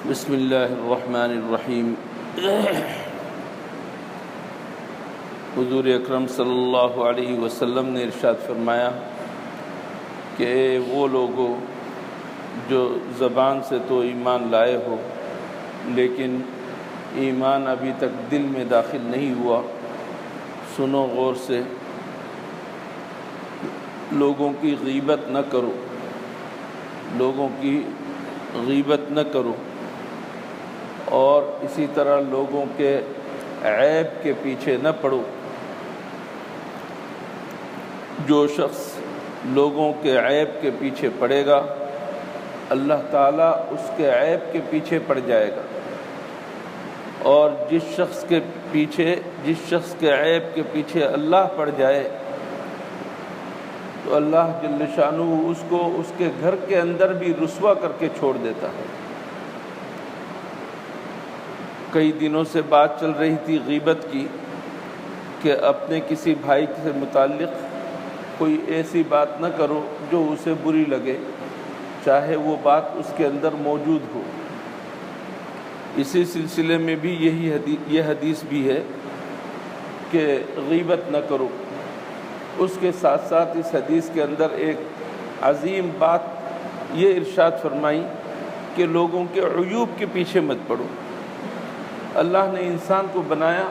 بسم اللہ الرحمن الرحیم۔ حضور اکرم صلی اللہ علیہ وسلم نے ارشاد فرمایا کہ وہ لوگوں جو زبان سے تو ایمان لائے ہو لیکن ایمان ابھی تک دل میں داخل نہیں ہوا، سنو غور سے، لوگوں کی غیبت نہ کرو، لوگوں کی غیبت نہ کرو، اور اسی طرح لوگوں کے عیب کے پیچھے نہ پڑو۔ جو شخص لوگوں کے عیب کے پیچھے پڑے گا اللہ تعالیٰ اس کے عیب کے پیچھے پڑ جائے گا، اور جس شخص کے عیب کے پیچھے اللہ پڑ جائے تو اللہ جل شانہ اس کو اس کے گھر کے اندر بھی رسوا کر کے چھوڑ دیتا ہے۔ کئی دنوں سے بات چل رہی تھی غیبت کی کہ اپنے کسی بھائی سے متعلق کوئی ایسی بات نہ کرو جو اسے بری لگے، چاہے وہ بات اس کے اندر موجود ہو۔ اسی سلسلے میں بھی یہ حدیث بھی ہے کہ غیبت نہ کرو۔ اس کے ساتھ ساتھ اس حدیث کے اندر ایک عظیم بات یہ ارشاد فرمائی کہ لوگوں کے عیوب کے پیچھے مت پڑو۔ اللہ نے انسان کو بنایا،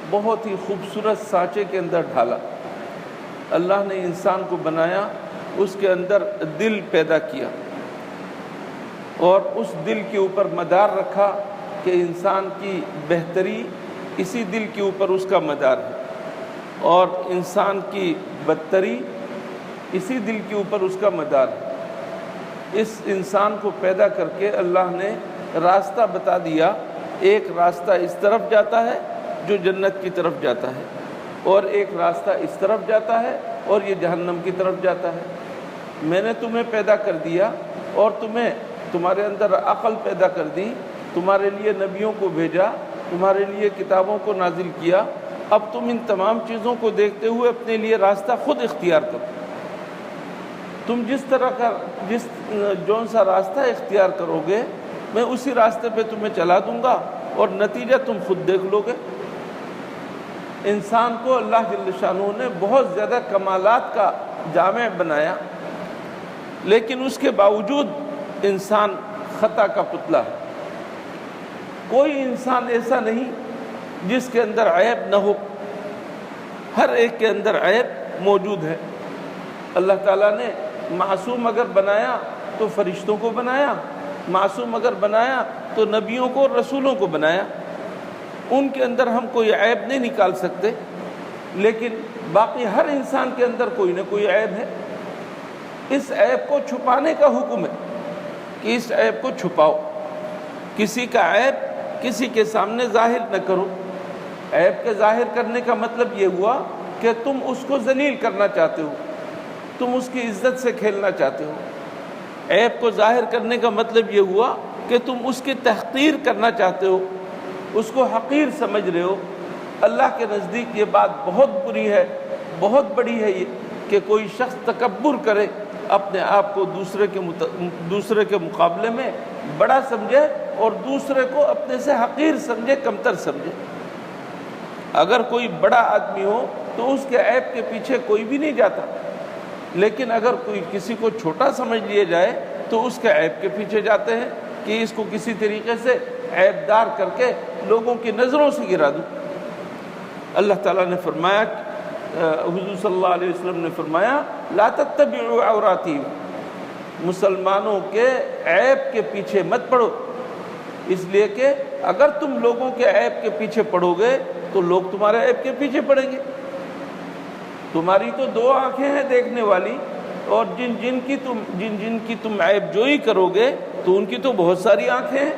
بہت ہی خوبصورت سانچے کے اندر ڈھالا۔ اللہ نے انسان کو بنایا، اس کے اندر دل پیدا کیا اور اس دل کے اوپر مدار رکھا کہ انسان کی بہتری اسی دل کے اوپر اس کا مدار ہے، اور انسان کی بدتری اسی دل کے اوپر اس کا مدار ہے۔ اس انسان کو پیدا کر کے اللہ نے راستہ بتا دیا، ایک راستہ اس طرف جاتا ہے جو جنت کی طرف جاتا ہے، اور ایک راستہ اس طرف جاتا ہے اور یہ جہنم کی طرف جاتا ہے۔ میں نے تمہیں پیدا کر دیا اور تمہارے اندر عقل پیدا کر دی، تمہارے لیے نبیوں کو بھیجا، تمہارے لیے کتابوں کو نازل کیا، اب تم ان تمام چیزوں کو دیکھتے ہوئے اپنے لیے راستہ خود اختیار کرو۔ تم جون سا راستہ اختیار کرو گے میں اسی راستے پہ تمہیں چلا دوں گا، اور نتیجہ تم خود دیکھ لو گے۔ انسان کو اللہ جل شانہ نے بہت زیادہ کمالات کا جامع بنایا، لیکن اس کے باوجود انسان خطا کا پتلا ہے۔ کوئی انسان ایسا نہیں جس کے اندر عیب نہ ہو، ہر ایک کے اندر عیب موجود ہے۔ اللہ تعالیٰ نے معصوم اگر بنایا تو فرشتوں کو بنایا، معصوم اگر بنایا تو نبیوں کو اور رسولوں کو بنایا، ان کے اندر ہم کوئی عیب نہیں نکال سکتے، لیکن باقی ہر انسان کے اندر کوئی نہ کوئی عیب ہے۔ اس عیب کو چھپانے کا حکم ہے کہ اس عیب کو چھپاؤ، کسی کا عیب کسی کے سامنے ظاہر نہ کرو۔ عیب کے ظاہر کرنے کا مطلب یہ ہوا کہ تم اس کو ذلیل کرنا چاہتے ہو، تم اس کی عزت سے کھیلنا چاہتے ہو۔ عیب کو ظاہر کرنے کا مطلب یہ ہوا کہ تم اس کی تحقیر کرنا چاہتے ہو، اس کو حقیر سمجھ رہے ہو۔ اللہ کے نزدیک یہ بات بہت بری ہے، بہت بڑی ہے یہ کہ کوئی شخص تکبر کرے، اپنے آپ کو دوسرے کے مقابلے میں بڑا سمجھے اور دوسرے کو اپنے سے حقیر سمجھے، کمتر سمجھے۔ اگر کوئی بڑا آدمی ہو تو اس کے عیب کے پیچھے کوئی بھی نہیں جاتا، لیکن اگر کوئی کسی کو چھوٹا سمجھ لیا جائے تو اس کے عیب کے پیچھے جاتے ہیں کہ اس کو کسی طریقے سے عیب دار کر کے لوگوں کی نظروں سے گرا دوں۔ اللہ تعالیٰ نے فرمایا، حضور صلی اللہ علیہ وسلم نے فرمایا، لا تتبعوا عوراتہم، مسلمانوں کے عیب کے پیچھے مت پڑو، اس لیے کہ اگر تم لوگوں کے عیب کے پیچھے پڑو گے تو لوگ تمہارے عیب کے پیچھے پڑیں گے۔ تمہاری تو دو آنکھیں ہیں دیکھنے والی، اور جن کی تم عیب جوئی کرو گے تو ان کی تو بہت ساری آنکھیں ہیں۔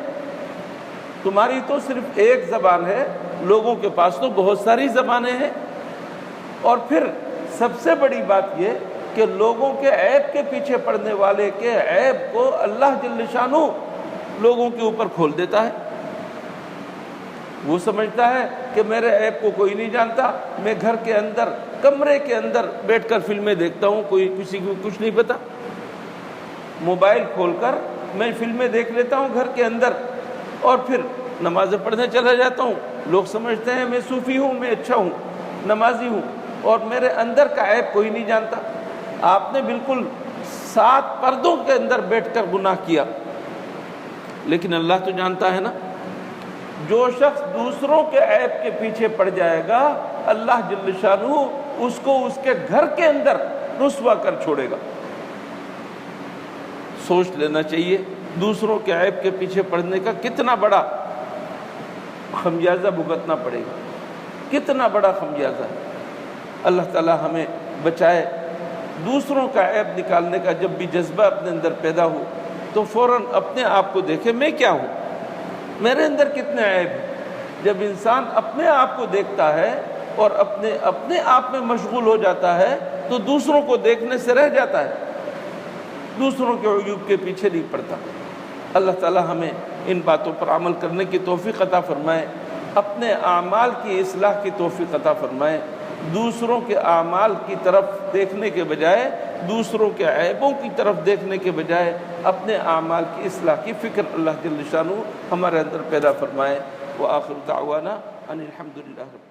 تمہاری تو صرف ایک زبان ہے، لوگوں کے پاس تو بہت ساری زبانیں ہیں۔ اور پھر سب سے بڑی بات یہ کہ لوگوں کے عیب کے پیچھے پڑنے والے کے عیب کو اللہ جل شانہ لوگوں کے اوپر کھول دیتا ہے۔ وہ سمجھتا ہے کہ میرے عیب کو کوئی نہیں جانتا، میں گھر کے اندر کمرے کے اندر بیٹھ کر فلمیں دیکھتا ہوں، کسی کو کچھ نہیں پتا۔ موبائل کھول کر میں فلمیں دیکھ لیتا ہوں گھر کے اندر، اور پھر نمازیں پڑھنے چلا جاتا ہوں، لوگ سمجھتے ہیں میں صوفی ہوں، میں اچھا ہوں، نمازی ہوں، اور میرے اندر کا عیب کوئی نہیں جانتا۔ آپ نے بالکل 7 پردوں کے اندر بیٹھ کر گناہ کیا، لیکن اللہ تو جانتا ہے نا۔ جو شخص دوسروں کے عیب کے پیچھے پڑ جائے گا، اللہ جل شانہ اس کو اس کے گھر کے اندر رسوا کر چھوڑے گا۔ سوچ لینا چاہیے دوسروں کے عیب کے پیچھے پڑنے کا کتنا بڑا خمیازہ بھگتنا پڑے گا، کتنا بڑا خمیازہ ہے۔ اللہ تعالی ہمیں بچائے۔ دوسروں کا عیب نکالنے کا جب بھی جذبہ اپنے اندر پیدا ہو تو فوراً اپنے آپ کو دیکھے میں کیا ہوں، میرے اندر کتنے عیب ہیں۔ جب انسان اپنے آپ کو دیکھتا ہے اور اپنے آپ میں مشغول ہو جاتا ہے تو دوسروں کو دیکھنے سے رہ جاتا ہے، دوسروں کے عیوب کے پیچھے نہیں پڑتا۔ اللہ تعالی ہمیں ان باتوں پر عمل کرنے کی توفیق عطا فرمائے، اپنے اعمال کی اصلاح کی توفیق عطا فرمائے، دوسروں کے اعمال کی طرف دیکھنے کے بجائے، دوسروں کے عیبوں کی طرف دیکھنے کے بجائے اپنے اعمال کی اصلاح کی فکر اللہ جل شانہ ہمارے اندر پیدا فرمائے۔ وآخر دعوانا ان الحمد للہ رب